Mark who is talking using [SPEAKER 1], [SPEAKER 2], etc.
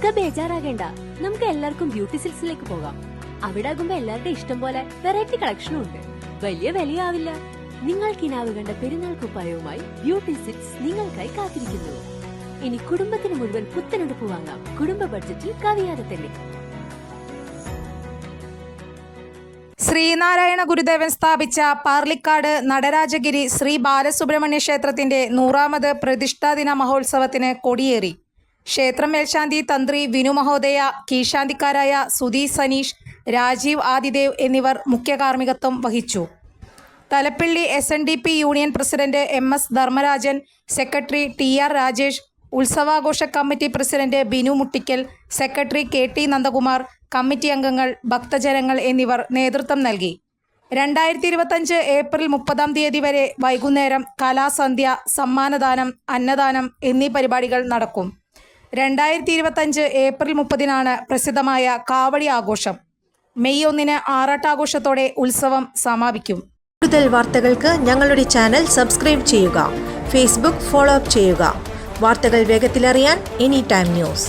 [SPEAKER 1] ഇക്ക ബേജാറാകേണ്ട, നമുക്ക് എല്ലാവർക്കും ബ്യൂട്ടി സിൽക്സിലേക്ക് പോകാം. അവിടെ ആകുമ്പോ എല്ലാവരുടെ ഇഷ്ടം പോലെ വെറൈറ്റി കളക്ഷനും ഉണ്ട്. വലിയ വിലയാവില്ല. നിങ്ങൾ കിനാവ് കണ്ട പെരുന്നാൾ കുപ്പായവുമായി ബ്യൂട്ടി സിൽക്സ് നിങ്ങൾക്കായി കാത്തിരിക്കുന്നു. ഇനി കുടുംബത്തിന് മുഴുവൻ പുത്തനെടുപ്പ് വാങ്ങാം, കുടുംബ ബഡ്ജറ്റിൽ കവിയാതെ തന്നെ.
[SPEAKER 2] ശ്രീനാരായണ ഗുരുദേവൻ സ്ഥാപിച്ച പാർലിക്കാട് നടരാജഗിരി ശ്രീ ബാലസുബ്രഹ്മണ്യ ക്ഷേത്രത്തിന്റെ 100ാമത് പ്രതിഷ്ഠാദിന മഹോത്സവത്തിന് കൊടിയേറി. ക്ഷേത്രം മേൽശാന്തി തന്ത്രി വിനു മഹോദയ, കീഴ്ശാന്തിക്കാരായ സുധി സനീഷ്, രാജീവ് ആദിദേവ് എന്നിവർ മുഖ്യ കാർമ്മികത്വം വഹിച്ചു. Thalappilly SNDP union president MS Dharmarajan, secretary TR Rajesh, ഉത്സവാഘോഷ committee president Binu Muttikkal, secretary KT Nandakumar, committee അംഗങ്ങൾ, ഭക്തജനങ്ങൾ എന്നിവർ നേതൃത്വം നൽകി. 2025 ഏപ്രിൽ 30 വരെ വൈകുന്നേരം കലാസന്ധ്യ, സമ്മാനദാനം, അന്നദാനം എന്നീ പരിപാടികൾ നടക്കും. 2025 ഏപ്രിൽ 30 പ്രസിദ്ധമായ കാവടി ആഘോഷം. മെയ് 1 ആറാട്ടാഘോഷത്തോടെ ഉത്സവം സമാപിക്കും.
[SPEAKER 3] കൂടുതൽ വാർത്തകൾക്ക് ഞങ്ങളുടെ ചാനൽ സബ്സ്ക്രൈബ് ചെയ്യുക. ഫേസ്ബുക്ക് ഫോളോ അപ്പ് ചെയ്യുക. വാർത്തകൾ വേഗത്തിലറിയാൻ Anytime News.